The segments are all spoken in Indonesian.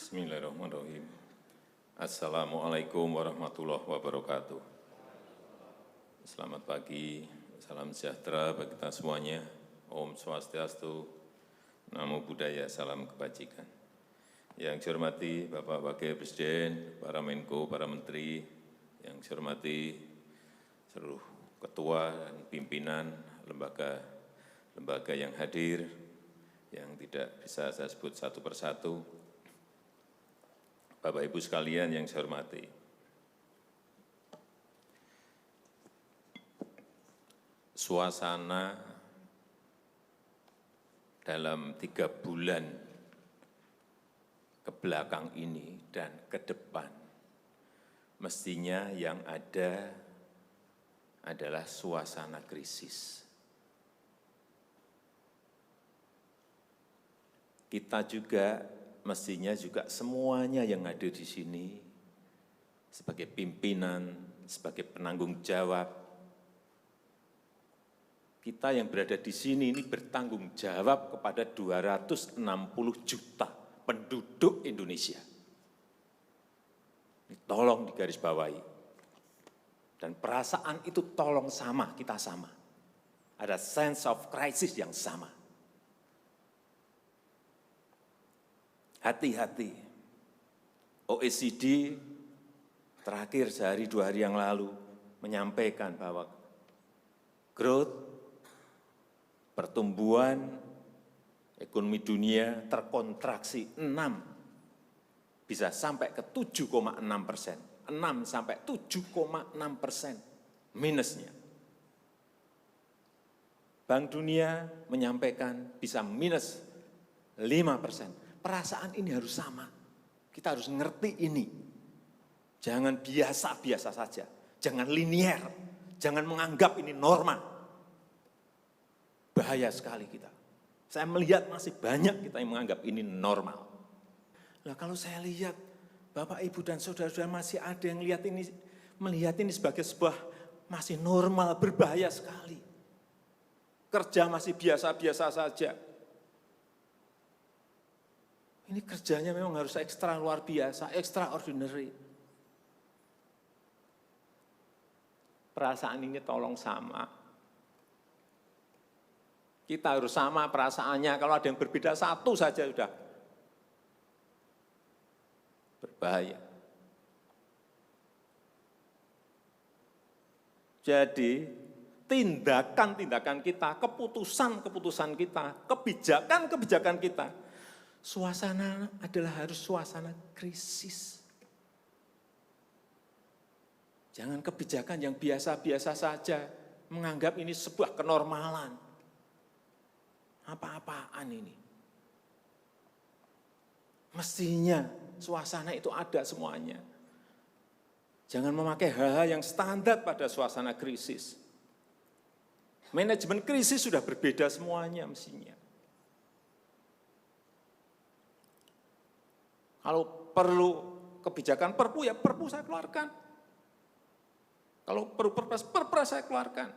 Bismillahirrahmanirrahim. Assalamualaikum warahmatullahi wabarakatuh. Selamat pagi, salam sejahtera bagi kita semuanya. Om Swastiastu, Namo Buddhaya, salam kebajikan. Yang saya hormati Bapak Wakil Presiden, para Menko, para Menteri, yang saya hormati seluruh ketua dan pimpinan lembaga yang hadir, yang tidak bisa saya sebut satu persatu. Bapak Ibu sekalian yang saya hormati, suasana dalam 3 bulan ke belakang ini dan ke depan, mestinya yang ada adalah suasana krisis. Kita juga mestinya juga semuanya yang ada di sini sebagai pimpinan, sebagai penanggung jawab, kita yang berada di sini ini bertanggung jawab kepada 260 juta penduduk Indonesia. Ini tolong digarisbawahi. Dan perasaan itu tolong sama, kita sama. Ada sense of crisis yang sama. Hati-hati, OECD terakhir sehari 2 hari yang lalu menyampaikan bahwa growth, pertumbuhan ekonomi dunia terkontraksi 6, bisa sampai ke 7,6%, 6 sampai 7,6% minusnya. Bank Dunia menyampaikan bisa minus 5%. Perasaan ini harus sama, kita harus ngerti ini. Jangan biasa-biasa saja, jangan linier, jangan menganggap ini norma. Bahaya sekali kita. Saya melihat masih banyak kita yang menganggap ini normal. Nah, kalau saya lihat, Bapak, Ibu, dan saudara-saudara masih ada yang melihat ini sebagai sebuah masih normal, berbahaya sekali. Kerja masih biasa-biasa saja. Ini kerjanya memang harus ekstra luar biasa, extraordinary. Perasaan ini tolong sama. Kita harus sama perasaannya, kalau ada yang berbeda satu saja sudah berbahaya. Jadi tindakan-tindakan kita, keputusan-keputusan kita, kebijakan-kebijakan kita, suasana adalah harus suasana krisis. Jangan kebijakan yang biasa-biasa saja, menganggap ini sebuah kenormalan. Apa-apaan ini? Mestinya suasana itu ada semuanya. Jangan memakai hal-hal yang standar pada suasana krisis. Manajemen krisis sudah berbeda semuanya mestinya. Kalau perlu kebijakan perpu, ya perpu saya keluarkan. Kalau perlu perpres saya keluarkan.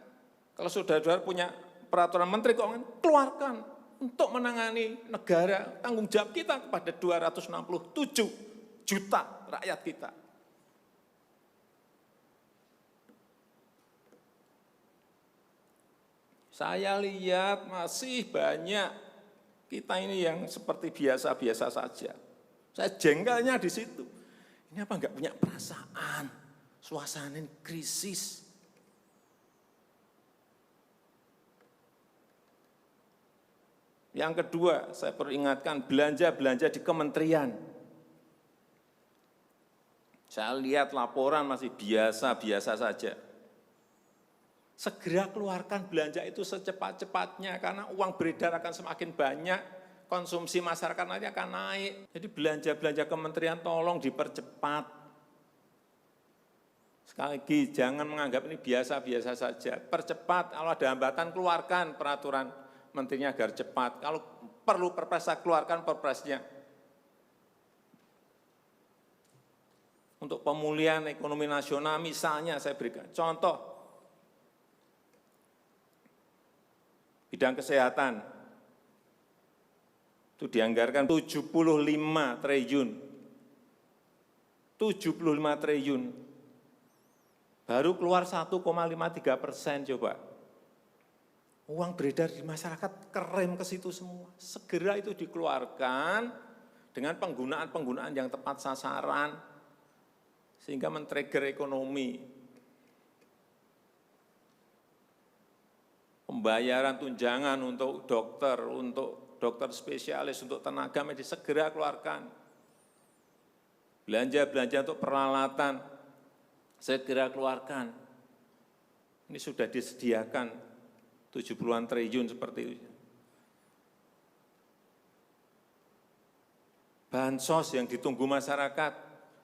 Kalau saudara-saudara punya peraturan menteri keuangan, keluarkan untuk menangani negara, tanggung jawab kita kepada 267 juta rakyat kita. Saya lihat masih banyak kita ini yang seperti biasa-biasa saja. Saya jengkelnya di situ. Ini apa enggak punya perasaan, suasana krisis. Yang kedua, saya peringatkan belanja-belanja di kementerian. Saya lihat laporan masih biasa-biasa saja. Segera keluarkan belanja itu secepat-cepatnya, karena uang beredar akan semakin banyak, konsumsi masyarakat nanti akan naik. Jadi belanja-belanja kementerian tolong dipercepat. Sekali lagi, jangan menganggap ini biasa-biasa saja. Percepat, kalau ada hambatan keluarkan peraturan menterinya agar cepat. Kalau perlu perpres, keluarkan perpresnya. Untuk pemulihan ekonomi nasional misalnya saya berikan contoh. Bidang kesehatan. Itu dianggarkan 75 triliun 75 triliun. Baru keluar 1,53% coba. Uang beredar di masyarakat kerem ke situ semua. Segera itu dikeluarkan dengan penggunaan yang tepat sasaran, sehingga men-trigger ekonomi. Pembayaran tunjangan untuk dokter spesialis, untuk tenaga medis, segera keluarkan. Belanja-belanja untuk peralatan, segera keluarkan. Ini sudah disediakan 70-an triliun seperti itu. Bansos yang ditunggu masyarakat,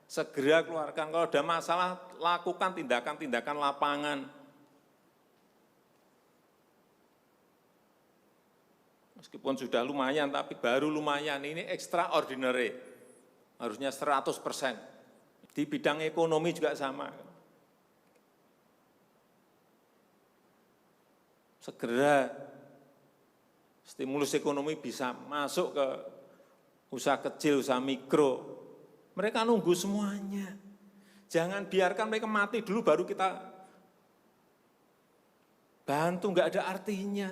segera keluarkan. Kalau ada masalah, lakukan tindakan-tindakan lapangan. Meskipun sudah lumayan, tapi baru lumayan. Ini extraordinary, harusnya 100%. Di bidang ekonomi juga sama. Segera stimulus ekonomi bisa masuk ke usaha kecil, usaha mikro. Mereka nunggu semuanya. Jangan biarkan mereka mati dulu baru kita bantu, nggak ada artinya.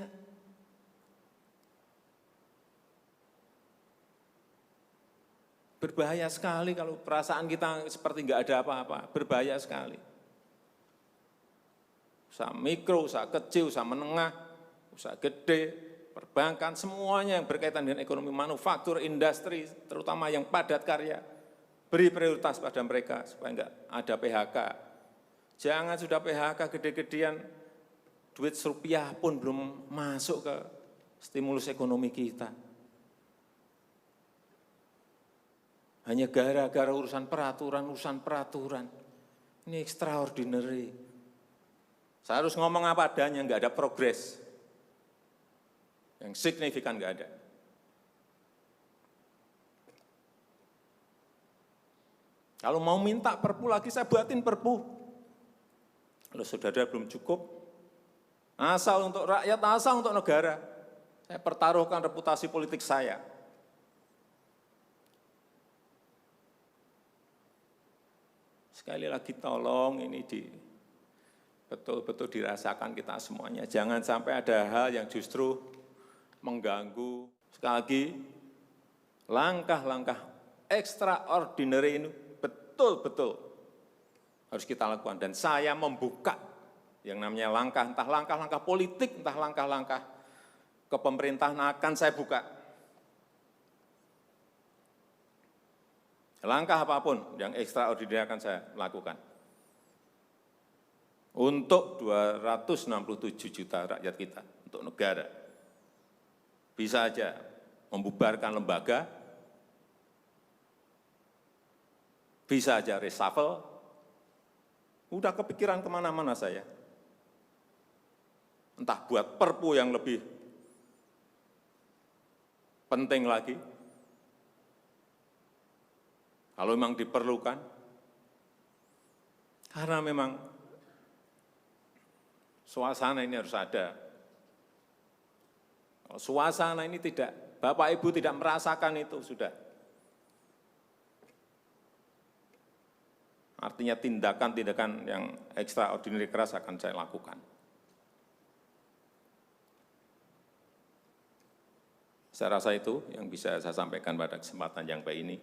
Berbahaya sekali kalau perasaan kita seperti nggak ada apa-apa, berbahaya sekali. Usaha mikro, usaha kecil, usaha menengah, usaha gede, perbankan, semuanya yang berkaitan dengan ekonomi manufaktur, industri, terutama yang padat karya, beri prioritas pada mereka supaya enggak ada PHK. Jangan sudah PHK gede-gedean, duit rupiah pun belum masuk ke stimulus ekonomi kita. Hanya gara-gara urusan peraturan. Ini extraordinary. Saya harus ngomong apa adanya, enggak ada progres. Yang signifikan enggak ada. Kalau mau minta perpu lagi, saya buatin perpu. Kalau saudara belum cukup, asal untuk rakyat, asal untuk negara. Saya pertaruhkan reputasi politik saya. Sekali lagi tolong ini betul-betul dirasakan kita semuanya. Jangan sampai ada hal yang justru mengganggu. Sekali lagi, langkah-langkah extraordinary ini betul-betul harus kita lakukan. Dan saya membuka yang namanya langkah, entah langkah-langkah politik, entah langkah-langkah kepemerintahan akan saya buka. Langkah apapun yang extraordinary akan saya lakukan. Untuk 267 juta rakyat kita, untuk negara. Bisa aja membubarkan lembaga, bisa aja reshuffle, udah kepikiran kemana-mana saya. Entah buat perpu yang lebih penting lagi, kalau memang diperlukan, karena memang suasana ini harus ada. Kalau suasana ini tidak, Bapak Ibu tidak merasakan itu, sudah. Artinya tindakan-tindakan yang extraordinary keras akan saya lakukan. Saya rasa itu yang bisa saya sampaikan pada kesempatan yang baik ini.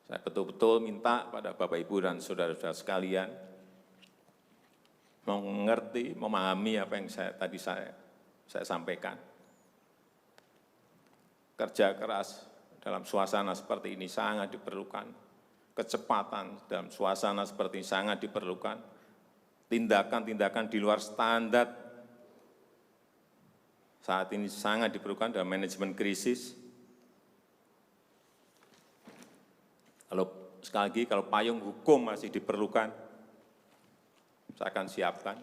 Saya betul-betul minta pada Bapak Ibu dan saudara-saudara sekalian, mengerti, memahami apa yang tadi saya sampaikan. Kerja keras dalam suasana seperti ini sangat diperlukan. Kecepatan dalam suasana seperti ini sangat diperlukan. Tindakan-tindakan di luar standar saat ini sangat diperlukan dalam manajemen krisis. Sekali lagi, kalau payung hukum masih diperlukan, saya akan siapkan.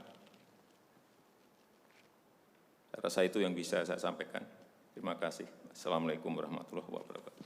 Saya rasa itu yang bisa saya sampaikan. Terima kasih. Assalamualaikum warahmatullahi wabarakatuh.